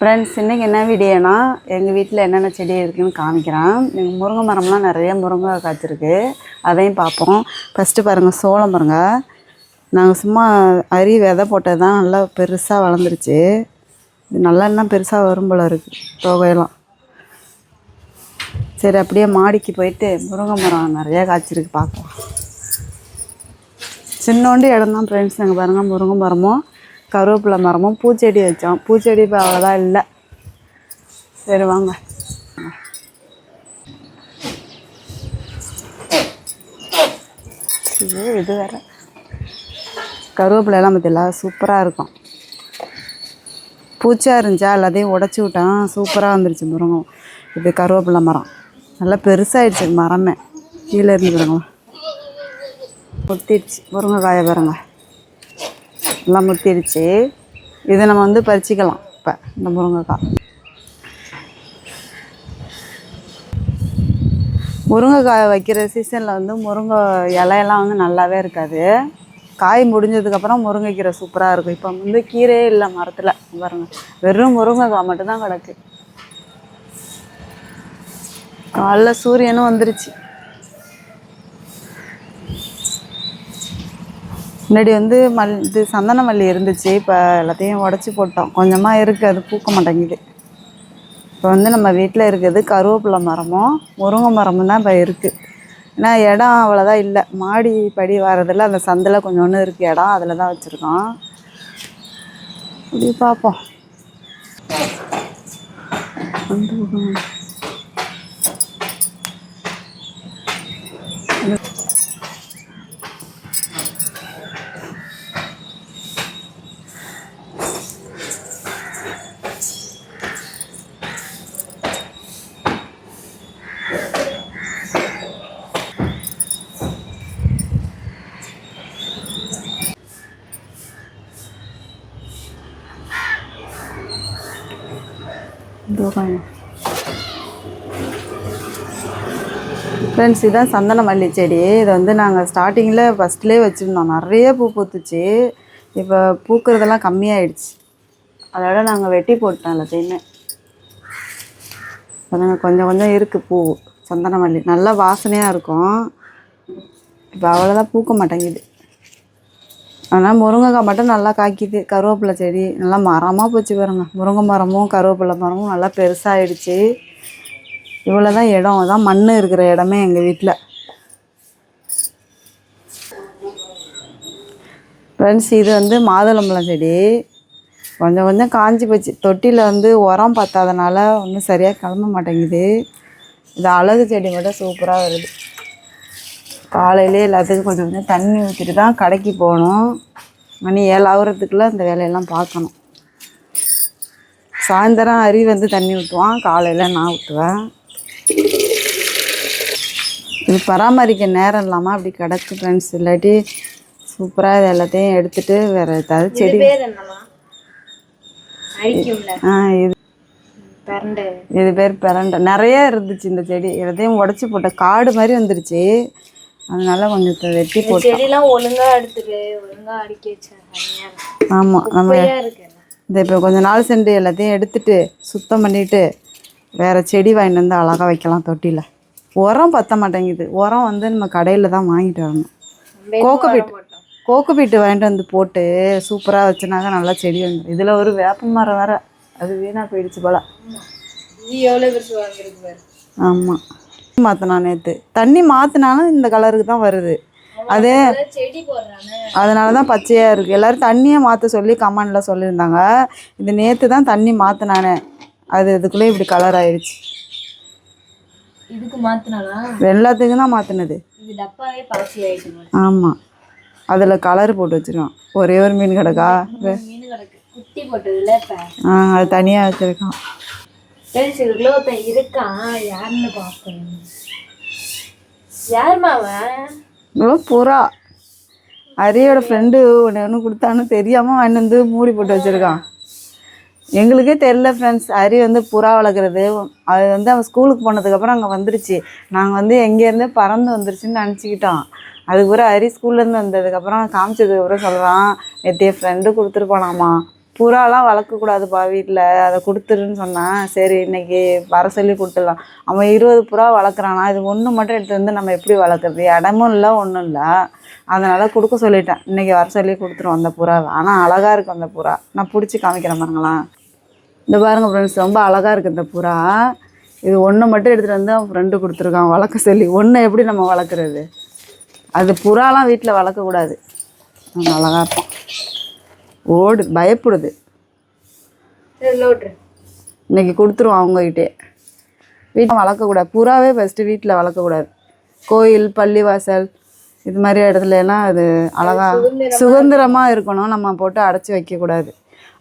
Friends, இன்றைக்கி என்ன வீடியோனா எங்கள் வீட்டில் என்னென்ன செடி இருக்குதுன்னு காமிக்கிறேன். எங்கள் முருங்கை மரம்லாம் நிறைய முருங்கை காய்ச்சிருக்கு, அதையும் பார்ப்போம். ஃபஸ்ட்டு பாருங்கள், சோளம் பாருங்கள். நாங்கள் சும்மா அரி விதை போட்டது தான் நல்லா பெருசாக வளர்ந்துருச்சு. இது நல்லா இன்னும் பெருசாக வரும் போல் இருக்குது தொகையெல்லாம். சரி, அப்படியே மாடிக்கு போயிட்டு முருங்கை மரம் நிறையா காய்ச்சிருக்கு பார்க்கலாம். சின்னோண்டு இடம் தான் ஃப்ரெண்ட்ஸ். நாங்கள் பாருங்கள், முருங்கை மரமும் கருவேப்பிலை மரமும் பூச்செடி வச்சோம். பூச்செடி இப்போ அவ்வளோதான் இல்லை. சரி வாங்க. இது வேறு கருவேப்பிலையெல்லாம் பற்றில சூப்பராக இருக்கும். பூச்சாக இருந்துச்சா எல்லாத்தையும் உடச்சி விட்டேன், சூப்பராக வந்துருச்சு முருங்கை. இது கருவேப்பிலை மரம் நல்லா பெருசாகிடுச்சு. மரமே கீழே இருந்துக்கிறோங்க, முத்திடுச்சு. முருங்கைக்காயை பாருங்க, எல்லாம் முத்திடுச்சு. இதை நம்ம வந்து பறிச்சிக்கலாம். இப்போ இந்த முருங்கைக்காயை வைக்கிற சீசனில் வந்து முருங்கை இலையெல்லாம் வந்து நல்லாவே இருக்காது. காய் முடிஞ்சதுக்கப்புறம் முருங்கைக்கீரை சூப்பராக இருக்கும். இப்போ வந்து கீரையே இல்லை மரத்தில் பாருங்கள், வெறும் முருங்கைக்காய் மட்டும்தான் கிடக்கு. காலைல சூரியனும் வந்துருச்சு. முன்னாடி வந்து இது சந்தன மல்லி இருந்துச்சு, இப்போ எல்லாத்தையும் உடச்சி போட்டோம். கொஞ்சமாக இருக்குது, அது பூக்க மாட்டேங்குது. இப்போ வந்து நம்ம வீட்டில் இருக்கிறது கருவேப்பிலை மரமும் முருங்கை மரமும் தான் இப்போ இருக்குது. ஏன்னா இடம் அவ்வளோதான் இல்லை, மாடி படி வர்றதில் அந்த சந்தில் கொஞ்சம் இருக்குது இடம், அதில் தான் வச்சுருக்கோம். இப்படி பார்ப்போம். ஃப்ரெண்ட்ஸ், இதுதான் சந்தன மல்லி செடி. இதை வந்து நாங்கள் ஸ்டார்டிங்கில் ஃபஸ்ட்லேயே வச்சுருந்தோம். நிறைய பூ பூத்துச்சு. இப்போ பூக்கிறதெல்லாம் கம்மியாயிடுச்சு. அதோட நாங்கள் வெட்டி போட்டோம் எல்லாத்தையுமே. அதனால கொஞ்சம் கொஞ்சம் இருக்குது பூ. சந்தன மல்லி நல்லா வாசனையாக இருக்கும். இப்போ அவ்வளோதான் பூக்க மாட்டேங்குது. ஆனால் முருங்கைக்காய் மட்டும் நல்லா காய்க்குது. கருவேப்பிலை செடி நல்லா மரமாக போச்சு பாருங்க. முருங்கை மரமும் கருவேப்பிலை மரமும் நல்லா பெருசாகிடுச்சு. இவ்வளோ தான் இடம், அதான் மண் இருக்கிற இடமே எங்கள் வீட்டில். ஃப்ரெண்ட்ஸ், இது வந்து மாதுளம்பழம் செடி. கொஞ்சம் கொஞ்சம் காஞ்சி போச்சு. தொட்டியில் வந்து உரம் பத்தாதனால ஒன்றும் சரியாக கிளம்ப மாட்டேங்குது. இது அழகு செடி மட்டும் சூப்பராக வருது. காலையிலே எல்லாத்துக்கும் கொஞ்சம் கொஞ்சம் தண்ணி ஊற்றிட்டு தான் கடைக்கு போகணும். மணி 7 ஆகுறதுக்குள்ளே இந்த வேலையெல்லாம் பார்க்கணும். சாயந்தரம் அரி வந்து தண்ணி ஊற்றுவான், காலையில் நான் ஊற்றுவேன். இது பராமரிக்க நேரம் இல்லாமல் அப்படி கிடக்கு ஃப்ரெண்ட்ஸ். இல்லாட்டி சூப்பராக இது எல்லாத்தையும் எடுத்துகிட்டு வேறு ஏதாவது செடி. இது பேர் பிரண்டை. நிறைய இருந்துச்சு இந்த செடி, எல்லாத்தையும் உடச்சி போட்ட காடு மாதிரி வந்துருச்சு. அதனால கொஞ்சம் வெட்டி போட்டு செடியெல்லாம் ஒழுங்காக எடுத்துட்டு ஒழுங்காக அடிக்க வச்சேன். ஆமாம், நம்ம இந்த இப்போ கொஞ்சம் நாள் சென்று எல்லாத்தையும் எடுத்துட்டு சுத்தம் பண்ணிவிட்டு வேறு செடி வாங்கிட்டு வந்து அழகாக வைக்கலாம் தொட்டியில். உரம் பற்ற மாட்டேங்குது. உரம் வந்து நம்ம கடையில் தான் வாங்கிட்டு வரணும். கோகோபீட்டு வாங்கிட்டு வந்து போட்டு சூப்பராக வச்சுனாக்க நல்லா செடி வந்துடும். இதில் ஒரு வேப்ப மரம் வேறு, அது வீணாக போயிடுச்சு போல். ஆமாம், மாற்றினா நேற்று தண்ணி மாற்றினாலும் இந்த கலருக்கு தான் வருது. அதே அதனால தான் பச்சையாக இருக்குது. எல்லோரும் தண்ணியை மாற்ற சொல்லி கமெண்டில் சொல்லியிருந்தாங்க. இது நேற்று தான் தண்ணி மாற்றினானே, அது இதுக்குள்ளே இப்படி கலர் ஆயிடுச்சு. எல்லாத்துக்கும் தான் மாற்றினது. ஆமாம், அதில் கலர் போட்டு வச்சுருக்கான். ஒரே ஒரு மீன் கிடக்கா, அது தனியாக வச்சுருக்கான். புறா அரியோட ஃப்ரெண்டு ஒன்று கொடுத்தான்னு தெரியாமல் வாங்கிட்டு வந்து மூடி போட்டு வச்சுருக்கான். எங்களுக்கே தெரியல ஃப்ரெண்ட்ஸ். அரி வந்து புறா வளர்க்குறது அது வந்து அவன் ஸ்கூலுக்கு போனதுக்கப்புறம் அங்கே வந்துருச்சு. நாங்கள் வந்து எங்கேருந்தே பறந்து வந்துருச்சுன்னு நினச்சிக்கிட்டோம். அதுக்கு பிறகு அரி ஸ்கூல்லேருந்து வந்ததுக்கப்புறம் காமிச்சதுக்கப்புறம் சொல்கிறான், நேற்று என் ஃப்ரெண்டு கொடுத்துட்டு போனாமா புறாலாம் வளர்க்கக்கூடாதுப்பா வீட்டில், அதை கொடுத்துருன்னு சொன்னான். சரி இன்னைக்கு வர சொல்லி கொடுத்துடலாம். அவன் 20 புறா வளர்க்குறானா, இது ஒன்று மட்டும் எடுத்து வந்து நம்ம எப்படி வளர்க்குறது? இடமும் இல்லை ஒன்றும் இல்லை. அதனால் கொடுக்க சொல்லிட்டேன். இன்றைக்கி வர சொல்லி கொடுத்துருவோம் அந்த புறாவை. ஆனால் அழகாக இருக்கும் அந்த புறா. நான் பிடிச்சி காமிக்கிறேன் பாருங்களா. இந்த பாருங்கள் ஃப்ரெண்ட்ஸ், ரொம்ப அழகாக இருக்குது இந்த புறா. இது ஒன்று மட்டும் எடுத்துகிட்டு வந்து அவன் ஃப்ரெண்டு கொடுத்துருக்கான் வளர்க்க சொல்லி. ஒன்று எப்படி நம்ம வளர்க்குறது? அது புறாலாம் வீட்டில் வளர்க்கக்கூடாது. அழகாக இருக்கும். ஓடு பயப்படுது. இன்னைக்கு கொடுத்துருவோம் அவங்ககிட்டே. வீட்டில் வளர்க்கக்கூடாது புறாவே. ஃபஸ்ட்டு வீட்டில் வளர்க்கக்கூடாது. கோயில் பள்ளிவாசல் இது மாதிரி இடத்துலலாம் அது அழகாக சுதந்திரமாக இருக்கணும். நம்ம போட்டு அடைச்சி வைக்கக்கூடாது.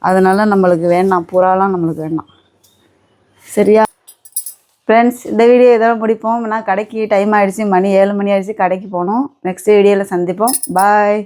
அதனால நம்மளுக்கு வேண்டாம், புறாலாம் நம்மளுக்கு வேண்டாம். சரியா ஃப்ரெண்ட்ஸ், இந்த வீடியோ இதோட முடிப்போம். நான் கடைக்கு டைம் ஆகிடுச்சு, மணி 7 மணி ஆகிடுச்சு, கடைக்கு போகணும். நெக்ஸ்ட் வீடியோவில் சந்திப்போம். பாய்.